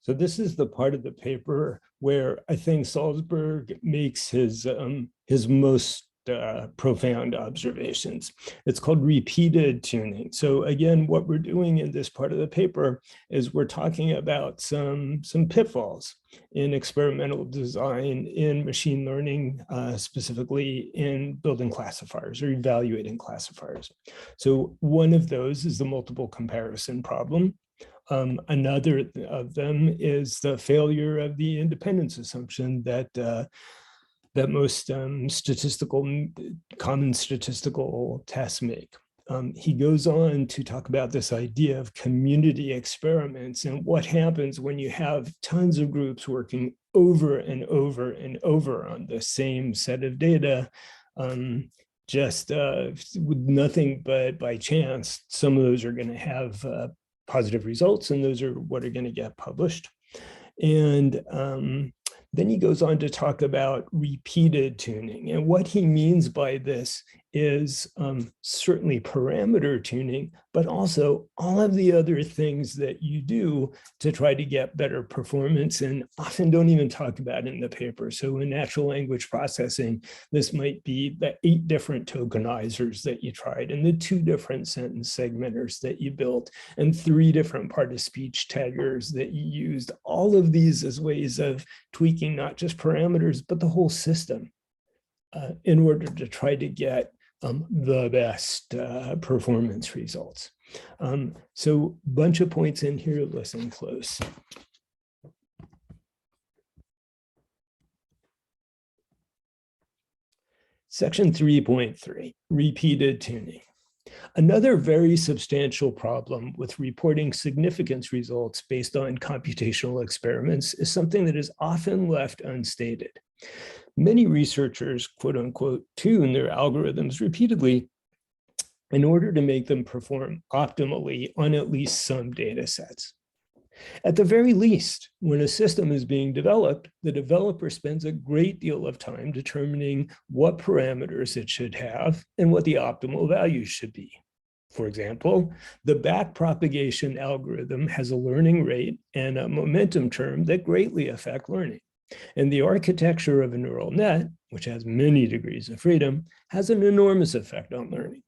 So this is the part of the paper where I think Salzberg makes his most profound observations. It's called repeated tuning. So again, what we're doing in this part of the paper is we're talking about some pitfalls in experimental design, in machine learning, specifically in building classifiers or evaluating classifiers. So one of those is the multiple comparison problem. Another of them is the failure of the independence assumption that most common statistical tests make. He goes on to talk about this idea of community experiments and what happens when you have tons of groups working over and over and over on the same set of data, just with nothing but by chance. Some of those are going to have positive results, and those are what are going to get published. And then he goes on to talk about repeated tuning. And what he means by this is certainly parameter tuning, but also all of the other things that you do to try to get better performance and often don't even talk about in the paper. So in natural language processing, this might be the 8 different tokenizers that you tried and the 2 different sentence segmenters that you built and 3 different part-of-speech taggers that you used. All of these as ways of tweaking not just parameters, but the whole system in order to try to get the best performance results. So a bunch of points in here, listen close. Section 3.3, repeated tuning. Another very substantial problem with reporting significance results based on computational experiments is something that is often left unstated. Many researchers, quote unquote, tune their algorithms repeatedly in order to make them perform optimally on at least some data sets. At the very least, when a system is being developed, the developer spends a great deal of time determining what parameters it should have and what the optimal values should be. For example, the backpropagation algorithm has a learning rate and a momentum term that greatly affect learning. And the architecture of a neural net, which has many degrees of freedom, has an enormous effect on learning.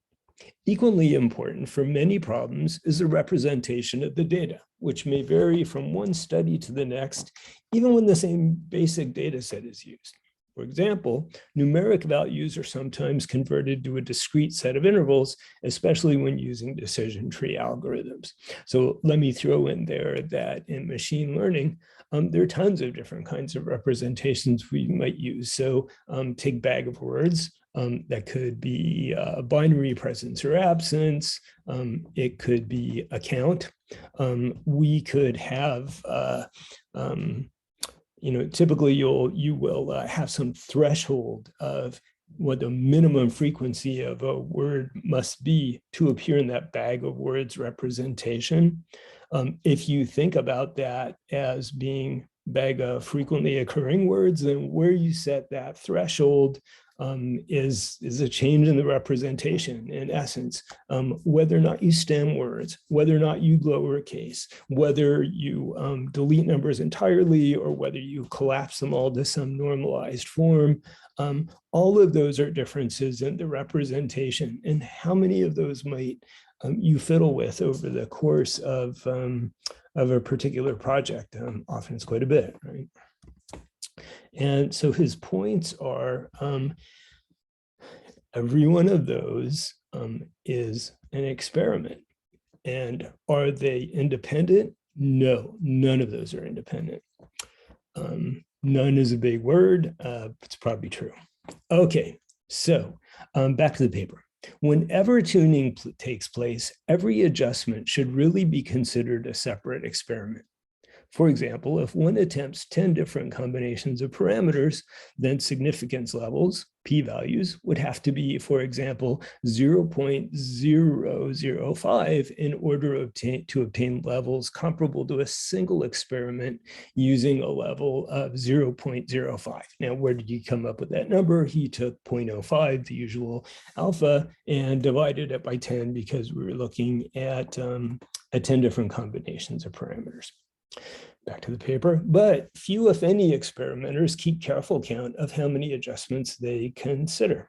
Equally important for many problems is the representation of the data, which may vary from one study to the next, even when the same basic data set is used. For example, numeric values are sometimes converted to a discrete set of intervals, especially when using decision tree algorithms. So let me throw in there that in machine learning, there are tons of different kinds of representations we might use. So take bag of words. That could be binary presence or absence. It could be a count. We could have, typically you will have some threshold of what the minimum frequency of a word must be to appear in that bag of words representation. If you think about that as being bag of frequently occurring words, then where you set that threshold is a change in the representation, in essence. Whether or not you stem words, whether or not you lowercase, whether you delete numbers entirely, or whether you collapse them all to some normalized form, all of those are differences in the representation. And how many of those might you fiddle with over the course of a particular project? Often it's quite a bit, right? And so his points are every one of those is an experiment. And are they independent? No, none of those are independent. None is a big word. It's probably true. Okay, so back to the paper. Whenever tuning takes place, every adjustment should really be considered a separate experiment. For example, if one attempts 10 different combinations of parameters, then significance levels, p-values, would have to be, for example, 0.005 in order to obtain levels comparable to a single experiment using a level of 0.05. Now, where did he come up with that number? He took 0.05, the usual alpha, and divided it by 10 because we were looking at 10 different combinations of parameters. Back to the paper, but few, if any, experimenters keep careful count of how many adjustments they consider.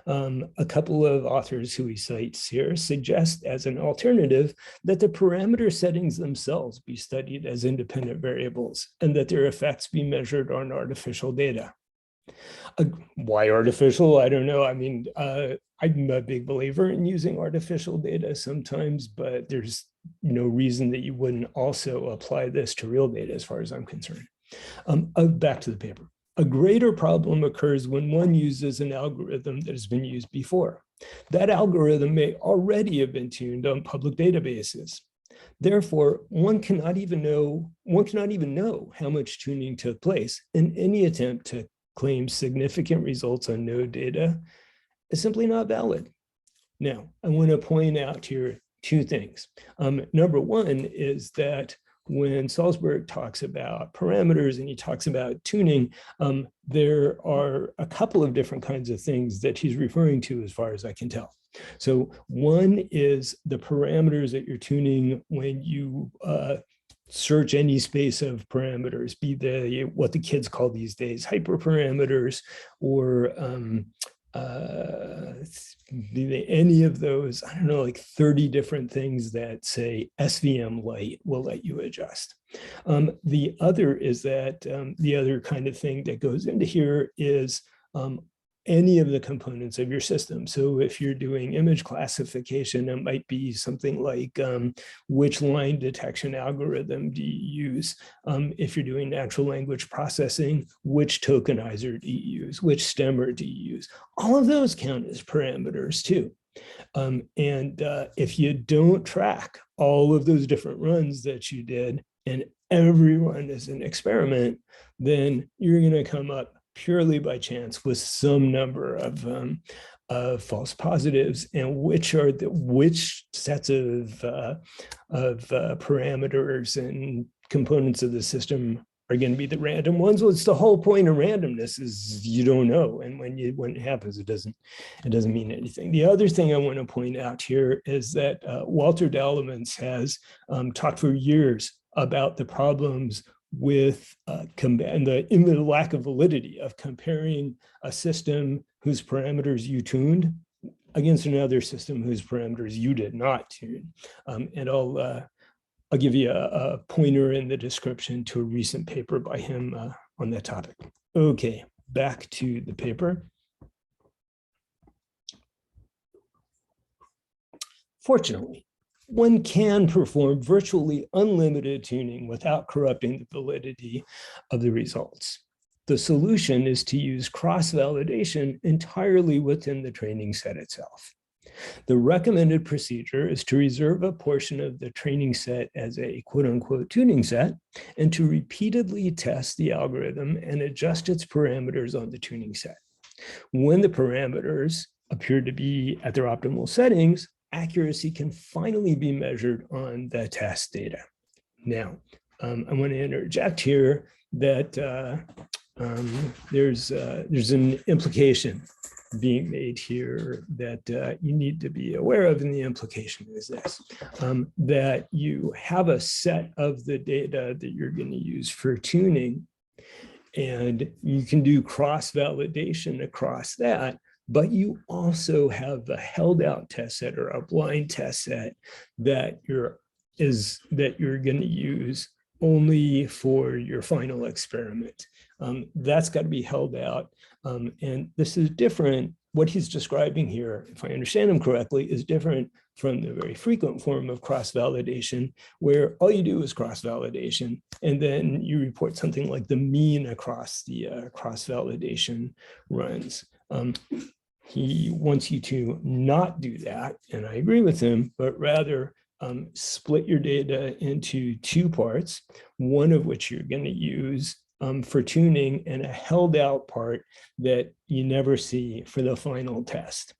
A couple of authors who he cites here suggest as an alternative that the parameter settings themselves be studied as independent variables and that their effects be measured on artificial data. Why artificial? I don't know. I mean, I'm a big believer in using artificial data sometimes, but there's no reason that you wouldn't also apply this to real data as far as I'm concerned. Back to the paper. A greater problem occurs when one uses an algorithm that has been used before. That algorithm may already have been tuned on public databases. Therefore, one cannot even know how much tuning took place, and any attempt to claim significant results on no data is simply not valid. Now, I want to point out here two things. Number one is that when Salzberg talks about parameters and he talks about tuning, there are a couple of different kinds of things that he's referring to as far as I can tell. So one is the parameters that you're tuning when you search any space of parameters, be they what the kids call these days hyperparameters, or any of those, I don't know, like 30 different things that say SVM light will let you adjust. The other is that the other kind of thing that goes into here is any of the components of your system. So if you're doing image classification, it might be something like which line detection algorithm do you use? If you're doing natural language processing, which tokenizer do you use? Which stemmer do you use? All of those count as parameters too. If you don't track all of those different runs that you did, and every run is an experiment, then you're going to come up purely by chance with some number of false positives, and which sets of parameters and components of the system are going to be the random ones. Well, it's the whole point of randomness is you don't know, and when it happens, it doesn't mean anything. The other thing I want to point out here is that Walter Daelemans has talked for years about the problems with the lack of validity of comparing a system whose parameters you tuned against another system whose parameters you did not tune. And I'll give you a pointer in the description to a recent paper by him on that topic. Okay, back to the paper. Fortunately, one can perform virtually unlimited tuning without corrupting the validity of the results. The solution is to use cross-validation entirely within the training set itself. The recommended procedure is to reserve a portion of the training set as a quote-unquote tuning set and to repeatedly test the algorithm and adjust its parameters on the tuning set. When the parameters appear to be at their optimal settings, accuracy can finally be measured on the test data. Now, I want to interject here that there's an implication being made here that you need to be aware of, and the implication is this, that you have a set of the data that you're going to use for tuning, and you can do cross-validation across that, but you also have a held out test set or a blind test set that you're going to use only for your final experiment. That's got to be held out. And this is different. What he's describing here, if I understand him correctly, is different from the very frequent form of cross-validation, where all you do is cross-validation, and then you report something like the mean across the cross-validation runs. He wants you to not do that, and I agree with him, but rather split your data into two parts, one of which you're going to use for tuning and a held out part that you never see for the final test.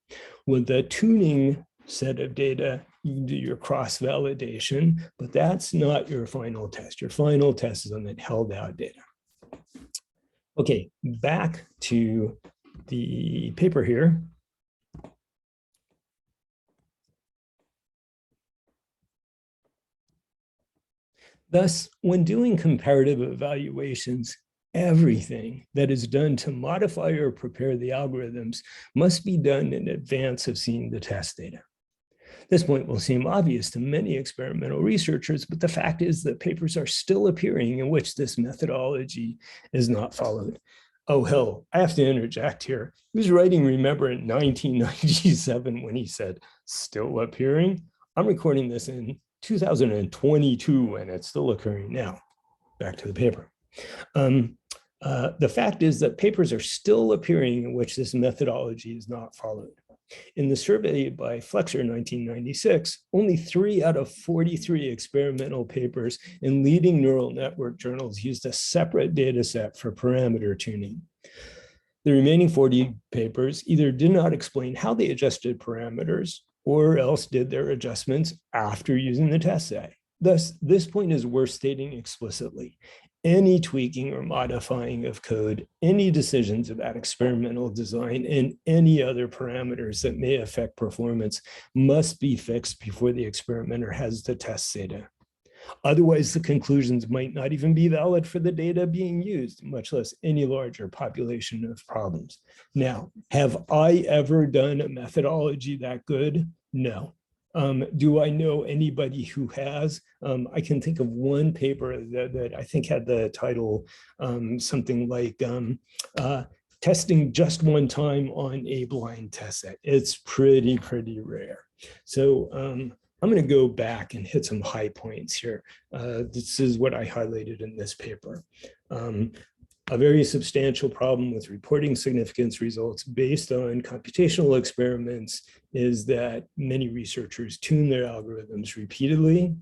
With the tuning set of data, you can do your cross-validation, but that's not your final test. Your final test is on that held out data. Okay, back to the paper here. Thus, when doing comparative evaluations, everything that is done to modify or prepare the algorithms must be done in advance of seeing the test data. This point will seem obvious to many experimental researchers, but the fact is that papers are still appearing in which this methodology is not followed. Oh, hell, I have to interject here. He was writing, remember, in 1997 when he said, still appearing. I'm recording this in 2022 and it's still occurring now. Back to the paper. The fact is that papers are still appearing in which this methodology is not followed. In the survey by Flexer in 1996, only 3 out of 43 experimental papers in leading neural network journals used a separate data set for parameter tuning. The remaining 40 papers either did not explain how they adjusted parameters or else did their adjustments after using the test set. Thus, this point is worth stating explicitly. Any tweaking or modifying of code, any decisions about experimental design, and any other parameters that may affect performance must be fixed before the experimenter has the test data. Otherwise, the conclusions might not even be valid for the data being used, much less any larger population of problems. Now, have I ever done a methodology that good? No. Do I know anybody who has? I can think of one paper that I think had the title something like testing just one time on a blind test set. It's pretty rare. So I'm going to go back and hit some high points here. This is what I highlighted in this paper. A very substantial problem with reporting significance results based on computational experiments is that many researchers tune their algorithms repeatedly.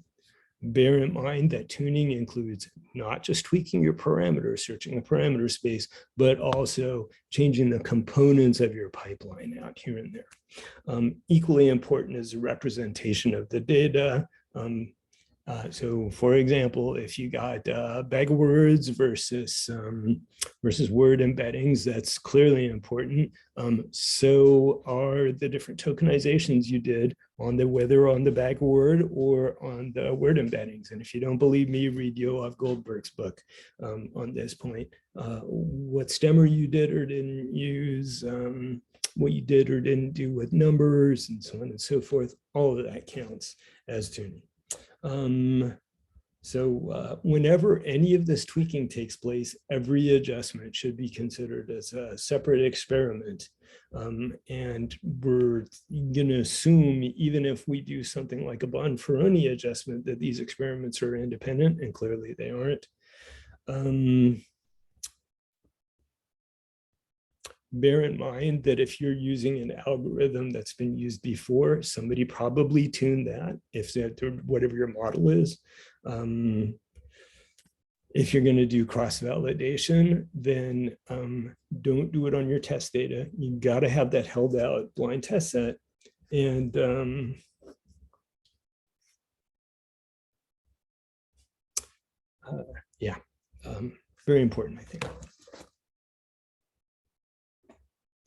Bear in mind that tuning includes not just tweaking your parameters, searching the parameter space, but also changing the components of your pipeline out here and there. Equally important is the representation of the data. So for example, if you got bag of words versus word embeddings, that's clearly important. So are the different tokenizations you did on whether on the bag of word or on the word embeddings. And if you don't believe me, read Yoav Goldberg's book on this point. What stemmer you did or didn't use, what you did or didn't do with numbers, and so on and so forth, all of that counts as tuning. Whenever any of this tweaking takes place, every adjustment should be considered as a separate experiment. And we're going to assume, even if we do something like a Bonferroni adjustment, that these experiments are independent, and clearly they aren't. Bear in mind that if you're using an algorithm that's been used before, somebody probably tuned that, if whatever your model is. If you're going to do cross-validation, then don't do it on your test data. You got to have that held out blind test set. And very important, I think.